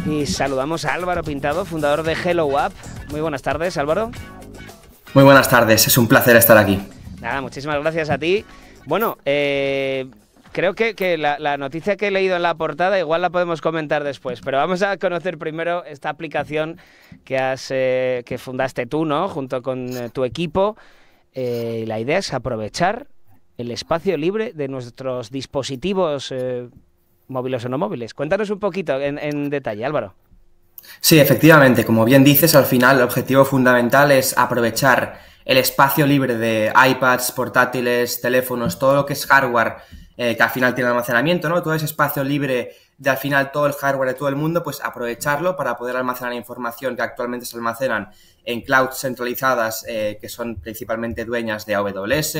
Y saludamos a Álvaro Pintado, fundador de Hello App. Muy buenas tardes, Álvaro. Muy buenas tardes, es un placer estar aquí. Nada, muchísimas gracias a ti. Bueno, creo que la noticia que he leído en la portada igual la podemos comentar después, pero vamos a conocer primero esta aplicación que fundaste tú, ¿no? Junto con tu equipo. La idea es aprovechar el espacio libre de nuestros dispositivos móviles o no móviles. Cuéntanos un poquito en detalle, Álvaro. Sí, efectivamente, como bien dices, al final el objetivo fundamental es aprovechar el espacio libre de iPads, portátiles, teléfonos, todo lo que es hardware que al final tiene almacenamiento, ¿no? Todo ese espacio libre de al final todo el hardware de todo el mundo, pues aprovecharlo para poder almacenar información que actualmente se almacenan en clouds centralizadas que son principalmente dueñas de AWS,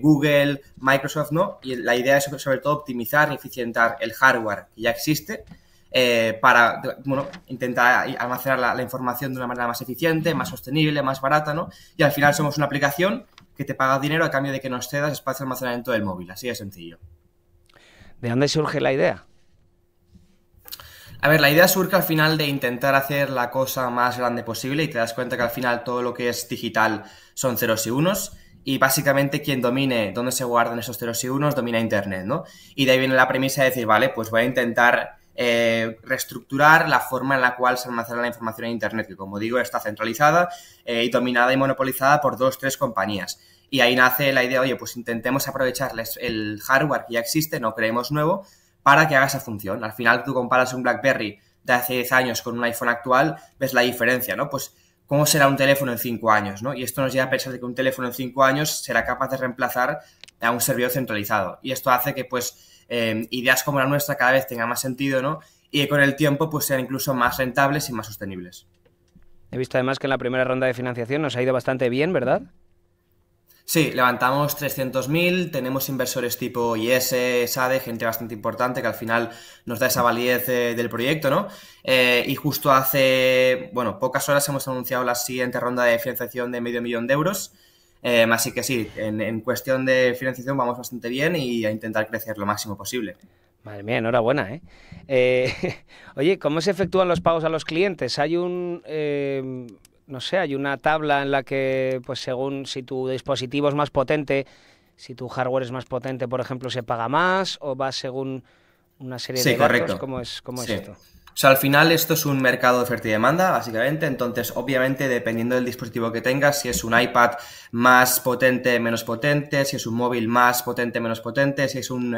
Google, Microsoft, ¿no? Y la idea es sobre todo optimizar y eficientar el hardware que ya existe para, bueno, intentar almacenar la información de una manera más eficiente, más sostenible, más barata, ¿no? Y al final somos una aplicación que te paga dinero a cambio de que nos cedas espacio de almacenamiento del móvil, así de sencillo. ¿De dónde surge la idea? A ver, la idea surge al final de intentar hacer la cosa más grande posible y te das cuenta que al final todo lo que es digital son ceros y unos y básicamente quien domine dónde se guardan esos ceros y unos domina Internet, ¿no? Y de ahí viene la premisa de decir, vale, pues voy a intentar reestructurar la forma en la cual se almacena la información en Internet, que como digo está centralizada y dominada y monopolizada por 2-3 compañías. Y ahí nace la idea, oye, pues intentemos aprovecharles el hardware que ya existe, no creemos nuevo, para que haga esa función. Al final tú comparas un BlackBerry de hace 10 años con un iPhone actual, ves la diferencia, ¿no? Pues cómo será un teléfono en 5 años, ¿no? Y esto nos lleva a pensar que un teléfono en 5 años será capaz de reemplazar a un servidor centralizado. Y esto hace que, pues, ideas como la nuestra cada vez tengan más sentido, ¿no? Y que con el tiempo pues sean incluso más rentables y más sostenibles. He visto además que en la primera ronda de financiación nos ha ido bastante bien, ¿verdad? Sí, levantamos 300.000, tenemos inversores tipo IS, SADE, gente bastante importante que al final nos da esa validez del proyecto, ¿no? Y justo hace, bueno, pocas horas hemos anunciado la siguiente ronda de financiación de €500.000. Así que sí, en cuestión de financiación vamos bastante bien y a intentar crecer lo máximo posible. Madre mía, enhorabuena, ¿eh? Oye, ¿cómo se efectúan los pagos a los clientes? ¿Hay no sé, hay una tabla en la que, pues según si tu dispositivo es más potente, si tu hardware es más potente, por ejemplo, se paga más o va según una serie de Sí, datos? correcto. ¿Cómo es Sí. esto? O sea, al final esto es un mercado de oferta y demanda, básicamente. Entonces, obviamente, dependiendo del dispositivo que tengas, si es un iPad más potente, menos potente, si es un móvil más potente, menos potente, si es un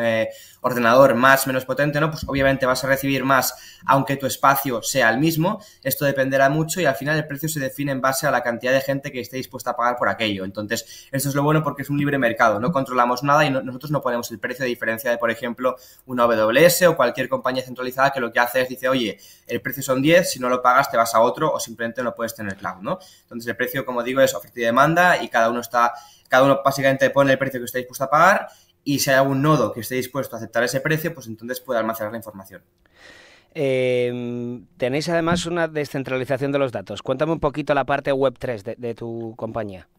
ordenador más, menos potente, ¿no? Pues obviamente vas a recibir más, aunque tu espacio sea el mismo. Esto dependerá mucho y al final el precio se define en base a la cantidad de gente que esté dispuesta a pagar por aquello. Entonces, esto es lo bueno porque es un libre mercado. No controlamos nada y nosotros no ponemos el precio, a diferencia de, por ejemplo, una AWS o cualquier compañía centralizada que lo que hace es, dice, oye, el precio son 10, si no lo pagas te vas a otro o simplemente no puedes tener cloud, ¿no? Entonces el precio, como digo, es oferta y demanda y cada uno básicamente pone el precio que esté dispuesto a pagar y si hay algún nodo que esté dispuesto a aceptar ese precio, pues entonces puede almacenar la información. Tenéis además una descentralización de los datos. Cuéntame un poquito la parte Web3 de tu compañía.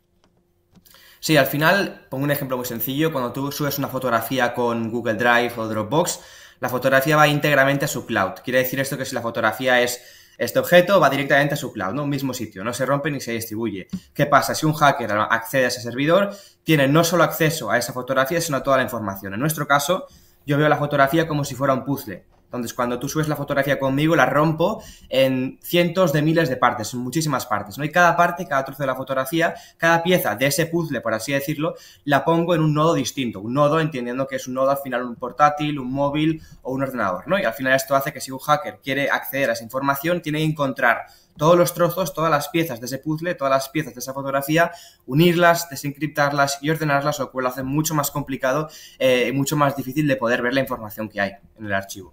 Sí, al final, pongo un ejemplo muy sencillo. Cuando tú subes una fotografía con Google Drive o Dropbox, la fotografía va íntegramente a su cloud. Quiere decir esto que si la fotografía es este objeto, va directamente a su cloud, ¿no? Un mismo sitio, no se rompe ni se distribuye. ¿Qué pasa? Si un hacker accede a ese servidor, tiene no solo acceso a esa fotografía, sino a toda la información. En nuestro caso, yo veo la fotografía como si fuera un puzzle. Entonces, cuando tú subes la fotografía conmigo, la rompo en cientos de miles de partes, en muchísimas partes, ¿no? Y cada parte, cada trozo de la fotografía, cada pieza de ese puzzle, por así decirlo, la pongo en un nodo distinto. Un nodo, entendiendo que es un nodo al final un portátil, un móvil o un ordenador, ¿no? Y al final esto hace que si un hacker quiere acceder a esa información, tiene que encontrar todos los trozos, todas las piezas de ese puzzle, todas las piezas de esa fotografía, unirlas, desencriptarlas y ordenarlas, lo cual lo hace mucho más complicado y mucho más difícil de poder ver la información que hay en el archivo.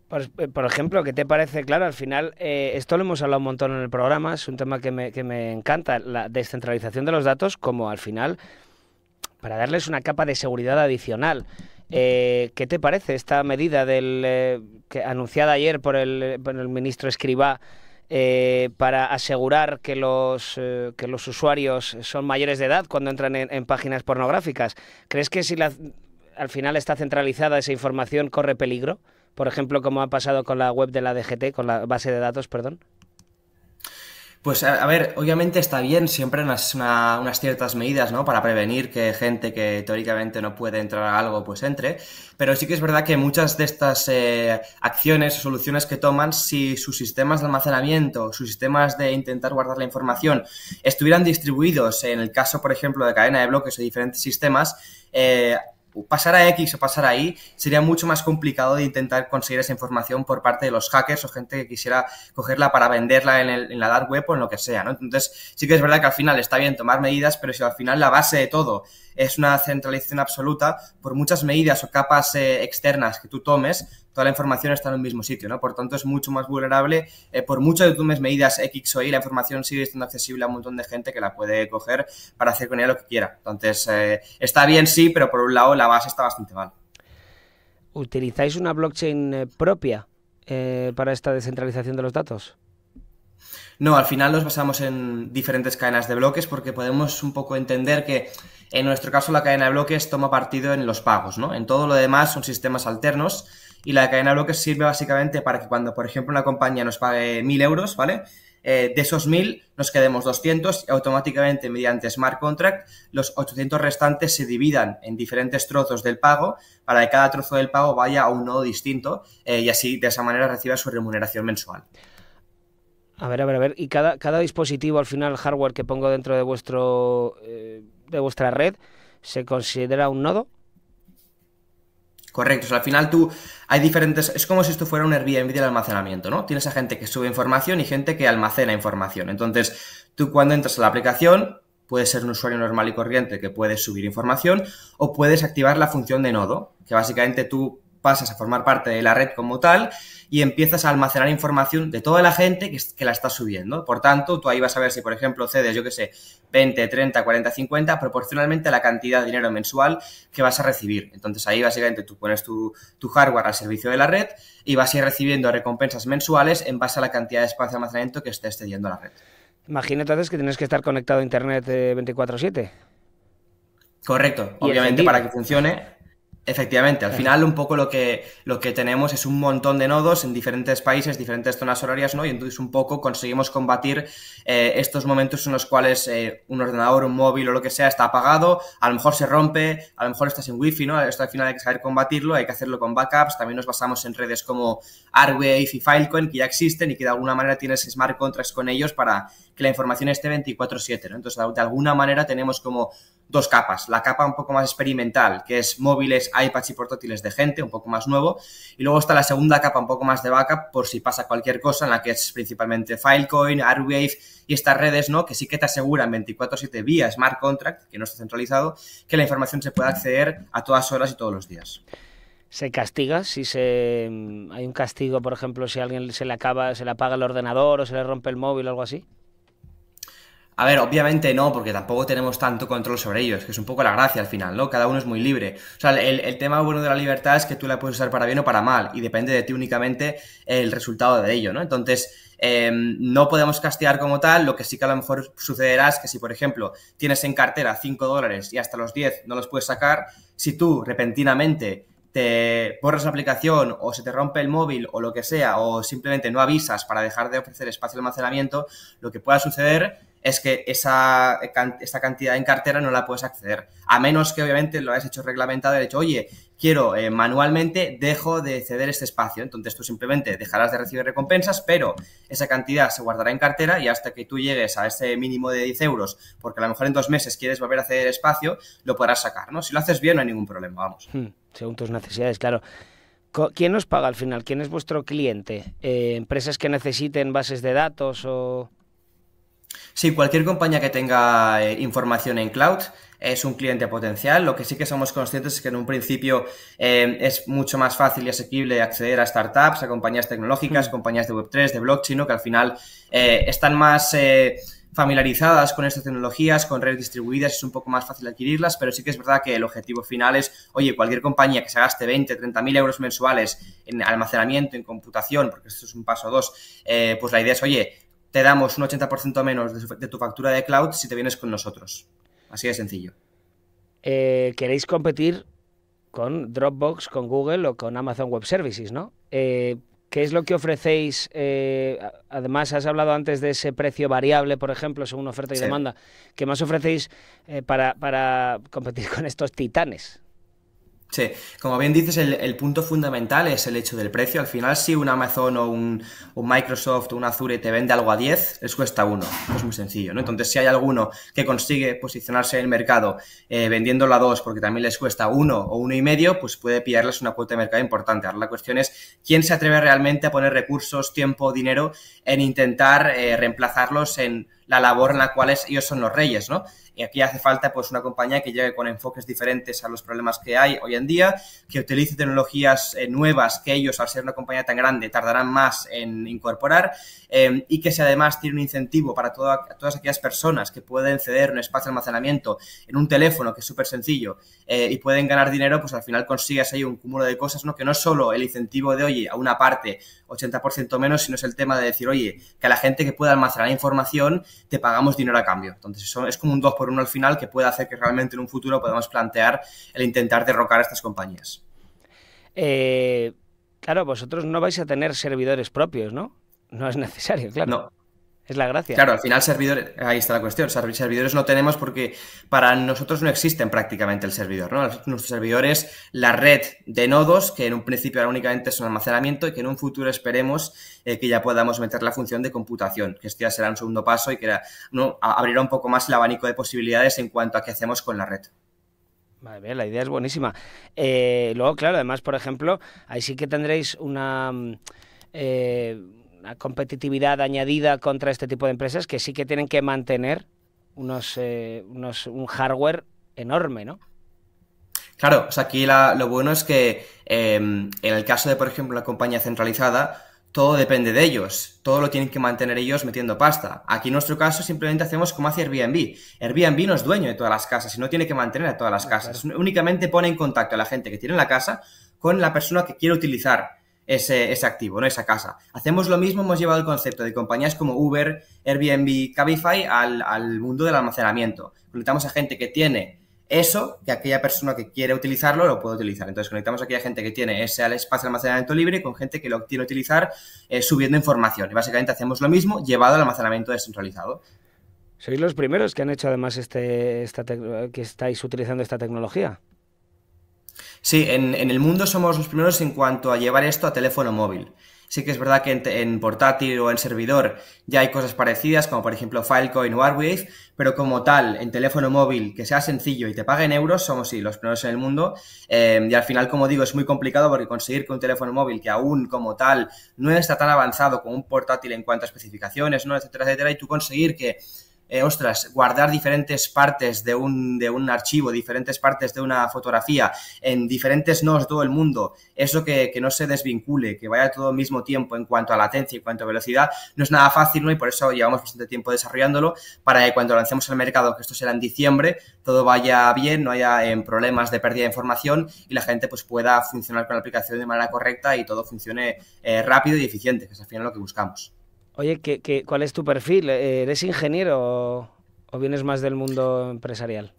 Por ejemplo, ¿qué te parece? Claro, al final, esto lo hemos hablado un montón en el programa, es un tema que me encanta, la descentralización de los datos, como al final, para darles una capa de seguridad adicional. ¿Qué te parece esta medida anunciada ayer por el ministro Escrivá para asegurar que los usuarios son mayores de edad cuando entran en páginas pornográficas? ¿Crees que si al final está centralizada esa información corre peligro? por ejemplo, como ha pasado con la web de la DGT, con la base de datos, perdón? Pues a ver, obviamente está bien siempre unas ciertas medidas, ¿no? Para prevenir que gente que teóricamente no puede entrar a algo, pues entre. Pero sí que es verdad que muchas de estas acciones o soluciones que toman, si sus sistemas de almacenamiento, sus sistemas de intentar guardar la información estuvieran distribuidos, en el caso, por ejemplo, de cadena de bloques o diferentes sistemas, pasar a X o pasar a Y sería mucho más complicado de intentar conseguir esa información por parte de los hackers o gente que quisiera cogerla para venderla en la dark web o en lo que sea, ¿no? Entonces, sí que es verdad que al final está bien tomar medidas, pero si al final la base de todo es una centralización absoluta, por muchas medidas o capas externas que tú tomes, toda la información está en un mismo sitio, ¿no? Por tanto, es mucho más vulnerable. Por mucho que tú tomes medidas X o Y, la información sigue estando accesible a un montón de gente que la puede coger para hacer con ella lo que quiera. Entonces, está bien, sí, pero por un lado la base está bastante mal. ¿Utilizáis una blockchain propia para esta descentralización de los datos? No, al final nos basamos en diferentes cadenas de bloques porque podemos un poco entender que en nuestro caso la cadena de bloques toma partido en los pagos, ¿no? En todo lo demás son sistemas alternos y la cadena de bloques sirve básicamente para que cuando, por ejemplo, una compañía nos pague 1.000 euros, ¿vale? De esos 1.000 nos quedemos 200 y automáticamente mediante smart contract los 800 restantes se dividan en diferentes trozos del pago para que cada trozo del pago vaya a un nodo distinto y así de esa manera reciba su remuneración mensual. A ver. ¿Y cada dispositivo, al final, hardware que pongo dentro de de vuestra red, se considera un nodo? Correcto, o sea, al final hay diferentes, es como si esto fuera un Airbnb del almacenamiento, ¿no? Tienes a gente que sube información y gente que almacena información. Entonces, tú cuando entras a la aplicación, puedes ser un usuario normal y corriente que puedes subir información o puedes activar la función de nodo, que básicamente tú pasas a formar parte de la red como tal y empiezas a almacenar información de toda la gente que la está subiendo. Por tanto, tú ahí vas a ver si, por ejemplo, cedes, yo qué sé, 20, 30, 40, 50, proporcionalmente a la cantidad de dinero mensual que vas a recibir. Entonces, ahí básicamente tú pones tu hardware al servicio de la red y vas a ir recibiendo recompensas mensuales en base a la cantidad de espacio de almacenamiento que estés cediendo a la red. Imagina entonces que tienes que estar conectado a Internet 24/7. Correcto. Y Obviamente, encendido. para que funcione. Efectivamente, al final un poco lo que tenemos es un montón de nodos en diferentes países, diferentes zonas horarias, ¿no? Y entonces un poco conseguimos combatir estos momentos en los cuales un ordenador, un móvil o lo que sea está apagado, a lo mejor se rompe, a lo mejor estás en wifi, ¿no? Esto al final hay que saber combatirlo, hay que hacerlo con backups, también nos basamos en redes como Arwave y Filecoin que ya existen y que de alguna manera tienes smart contracts con ellos para que la información esté 24/7, ¿no? Entonces de alguna manera tenemos como dos capas, la capa un poco más experimental, que es móviles, iPads y portátiles de gente, un poco más nuevo, y luego está la segunda capa un poco más de backup por si pasa cualquier cosa, en la que es principalmente Filecoin, Arwave y estas redes, ¿no? Que sí que te aseguran 24/7 vía smart contract, que no está centralizado, que la información se pueda acceder a todas horas y todos los días. ¿Se castiga si hay un castigo, por ejemplo, si a alguien se le apaga el ordenador o se le rompe el móvil o algo así? A ver, obviamente no, porque tampoco tenemos tanto control sobre ellos, que es un poco la gracia al final, ¿no? Cada uno es muy libre. O sea, el tema bueno de la libertad es que tú la puedes usar para bien o para mal, y depende de ti únicamente el resultado de ello, ¿no? Entonces, no podemos castigar como tal, lo que sí que a lo mejor sucederá es que si, por ejemplo, tienes en cartera $5 y hasta los 10 no los puedes sacar, si tú repentinamente te borras la aplicación o se te rompe el móvil o lo que sea, o simplemente no avisas para dejar de ofrecer espacio de almacenamiento, lo que pueda suceder es que esta cantidad en cartera no la puedes acceder, a menos que obviamente lo hayas hecho reglamentado y hayas dicho, oye, quiero manualmente, dejo de ceder este espacio, entonces tú simplemente dejarás de recibir recompensas, pero esa cantidad se guardará en cartera y hasta que tú llegues a ese mínimo de 10 euros, porque a lo mejor en 2 meses quieres volver a ceder espacio, lo podrás sacar, ¿no? Si lo haces bien no hay ningún problema, vamos. Según tus necesidades, claro. ¿Quién os paga al final? ¿Quién es vuestro cliente? ¿Empresas que necesiten bases de datos o...? Sí, cualquier compañía que tenga información en cloud es un cliente potencial. Lo que sí que somos conscientes es que en un principio es mucho más fácil y asequible acceder a startups, a compañías tecnológicas, compañías de Web3, de blockchain, ¿no? Que al final están más familiarizadas con estas tecnologías, con redes distribuidas, es un poco más fácil adquirirlas, pero sí que es verdad que el objetivo final es, oye, cualquier compañía que se gaste 20, 30 mil euros mensuales en almacenamiento, en computación, porque esto es un paso 2, pues la idea es, oye, te damos un 80% menos de tu factura de cloud si te vienes con nosotros. Así de sencillo. ¿Queréis competir con Dropbox, con Google o con Amazon Web Services, ¿no? ¿Qué es lo que ofrecéis? Además, has hablado antes de ese precio variable, por ejemplo, según oferta y Sí. demanda. ¿Qué más ofrecéis para competir con estos titanes? Sí, como bien dices, el punto fundamental es el hecho del precio. Al final, si un Amazon o un Microsoft o un Azure te vende algo a 10, les cuesta 1. Es muy sencillo, ¿no? Entonces, si hay alguno que consigue posicionarse en el mercado vendiéndolo a 2 porque también les cuesta 1 o 1,5, pues puede pillarles una cuota de mercado importante. Ahora la cuestión es quién se atreve realmente a poner recursos, tiempo, dinero en intentar reemplazarlos en la labor en la cual ellos son los reyes, ¿no? Y aquí hace falta pues una compañía que llegue con enfoques diferentes a los problemas que hay hoy en día, que utilice tecnologías nuevas que ellos, al ser una compañía tan grande, tardarán más en incorporar, y que si además tiene un incentivo para todas aquellas personas que pueden ceder un espacio de almacenamiento en un teléfono, que es súper sencillo, y pueden ganar dinero, pues al final consigues ahí un cúmulo de cosas, ¿no? Que no es solo el incentivo de, oye, a una parte 80% menos, sino es el tema de decir, oye, que a la gente que pueda almacenar información te pagamos dinero a cambio. Entonces eso es como un 2 por 1 al final, que puede hacer que realmente en un futuro podamos plantear el intentar derrocar a estas compañías. Claro, vosotros no vais a tener servidores propios, ¿no? No es necesario, claro. No. Es la gracia. Claro, al final servidores, ahí está la cuestión, servidores no tenemos porque para nosotros no existen prácticamente el servidor, ¿no? Nuestro servidor es la red de nodos que en un principio únicamente es un almacenamiento y que en un futuro esperemos que ya podamos meter la función de computación, que este ya será un segundo paso y que ¿no? abrirá un poco más el abanico de posibilidades en cuanto a qué hacemos con la red. Vale, bien, la idea es buenísima. Luego, claro, además, por ejemplo, ahí sí que tendréis una competitividad añadida contra este tipo de empresas que sí que tienen que mantener un hardware enorme, ¿no? Claro, o sea, aquí lo bueno es que en el caso de, por ejemplo, una compañía centralizada, todo depende de ellos, todo lo tienen que mantener ellos metiendo pasta. Aquí en nuestro caso simplemente hacemos como hace Airbnb. Airbnb no es dueño de todas las casas y no tiene que mantener a todas las casas. Claro. Únicamente pone en contacto a la gente que tiene la casa con la persona que quiere utilizar ese activo, ¿no? Esa casa. Hacemos lo mismo, hemos llevado el concepto de compañías como Uber, Airbnb, Cabify al mundo del almacenamiento. Conectamos a gente que tiene eso, que aquella persona que quiere utilizarlo lo puede utilizar. Entonces conectamos a aquella gente que tiene ese espacio de almacenamiento libre con gente que lo quiere utilizar subiendo información. Y básicamente hacemos lo mismo llevado al almacenamiento descentralizado. ¿Sois los primeros que han hecho además que estáis utilizando esta tecnología? Sí, en el mundo somos los primeros en cuanto a llevar esto a teléfono móvil. Sí que es verdad que en portátil o en servidor ya hay cosas parecidas, como por ejemplo Filecoin o Arweave, pero como tal, en teléfono móvil, que sea sencillo y te pague en euros, somos sí, los primeros en el mundo. Y al final, como digo, es muy complicado porque conseguir que un teléfono móvil que aún como tal no está tan avanzado como un portátil en cuanto a especificaciones, ¿no? Etcétera, etcétera, y tú conseguir que guardar diferentes partes de un archivo, diferentes partes de una fotografía en diferentes nodos de todo el mundo, eso que no se desvincule, que vaya todo al mismo tiempo en cuanto a latencia y en cuanto a velocidad, no es nada fácil, ¿no? Y por eso llevamos bastante tiempo desarrollándolo para que cuando lancemos al mercado, que esto será en diciembre, todo vaya bien, no haya problemas de pérdida de información y la gente pues pueda funcionar con la aplicación de manera correcta y todo funcione rápido y eficiente, que es al final lo que buscamos. Oye, ¿cuál es tu perfil? ¿Eres ingeniero o vienes más del mundo empresarial?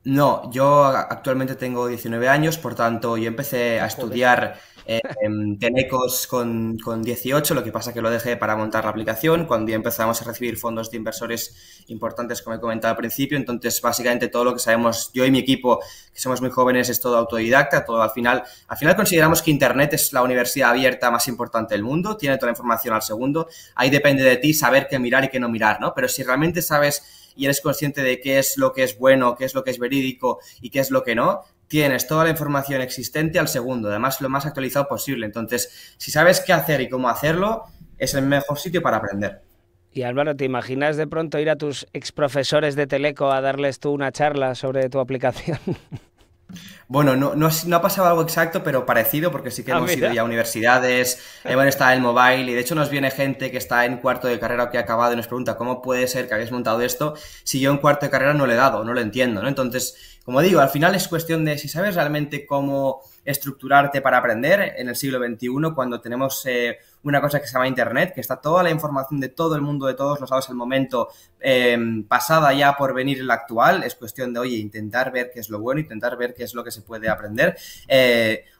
No, yo actualmente tengo 19 años, por tanto, yo empecé a estudiar Tenecos con 18, lo que pasa que lo dejé para montar la aplicación, cuando ya empezamos a recibir fondos de inversores importantes, como he comentado al principio. Entonces, básicamente todo lo que sabemos, yo y mi equipo, que somos muy jóvenes, es todo autodidacta, todo al final consideramos que Internet es la universidad abierta más importante del mundo, tiene toda la información al segundo, ahí depende de ti saber qué mirar y qué no mirar, ¿no? Pero si realmente sabes y eres consciente de qué es lo que es bueno, qué es lo que es verídico y qué es lo que no, tienes toda la información existente al segundo, además lo más actualizado posible. Entonces, si sabes qué hacer y cómo hacerlo, es el mejor sitio para aprender. Y Álvaro, ¿te imaginas de pronto ir a tus exprofesores de Teleco a darles tú una charla sobre tu aplicación? Bueno, no ha pasado algo exacto, pero parecido, porque sí que hemos ido ya a universidades, hemos estado en mobile, y de hecho nos viene gente que está en cuarto de carrera o que ha acabado y nos pregunta ¿cómo puede ser que habéis montado esto si yo en cuarto de carrera no le he dado, no lo entiendo, ¿no? Entonces, como digo, al final es cuestión de si sabes realmente cómo estructurarte para aprender en el siglo XXI cuando tenemos una cosa que se llama Internet, que está toda la información de todo el mundo, de todos los lados al momento, pasada ya por venir en la actual. Es cuestión de, oye, intentar ver qué es lo bueno, intentar ver qué es lo que se puede aprender.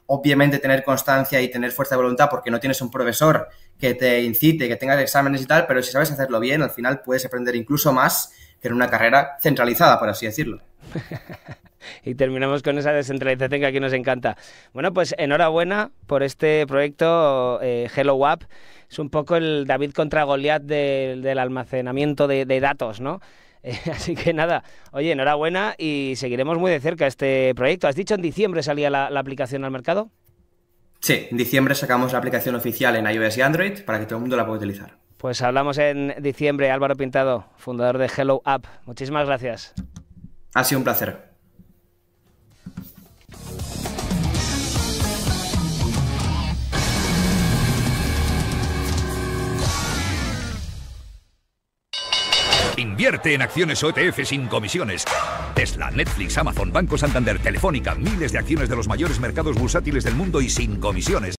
Obviamente tener constancia y tener fuerza de voluntad, porque no tienes un profesor que te incite, que tengas exámenes y tal, pero si sabes hacerlo bien, al final puedes aprender incluso más que en una carrera centralizada, por así decirlo. Y terminamos con esa descentralización que aquí nos encanta. Bueno, pues enhorabuena por este proyecto Hello App. Es un poco el David contra Goliat del almacenamiento de datos, ¿no? Así que nada, oye, enhorabuena y seguiremos muy de cerca este proyecto. ¿Has dicho en diciembre salía la aplicación al mercado? Sí, en diciembre sacamos la aplicación oficial en iOS y Android para que todo el mundo la pueda utilizar. Pues hablamos en diciembre. Álvaro Pintado, fundador de Hello App. Muchísimas gracias. Ha sido un placer. Invierte en acciones o ETF sin comisiones. Tesla, Netflix, Amazon, Banco Santander, Telefónica, miles de acciones de los mayores mercados bursátiles del mundo y sin comisiones.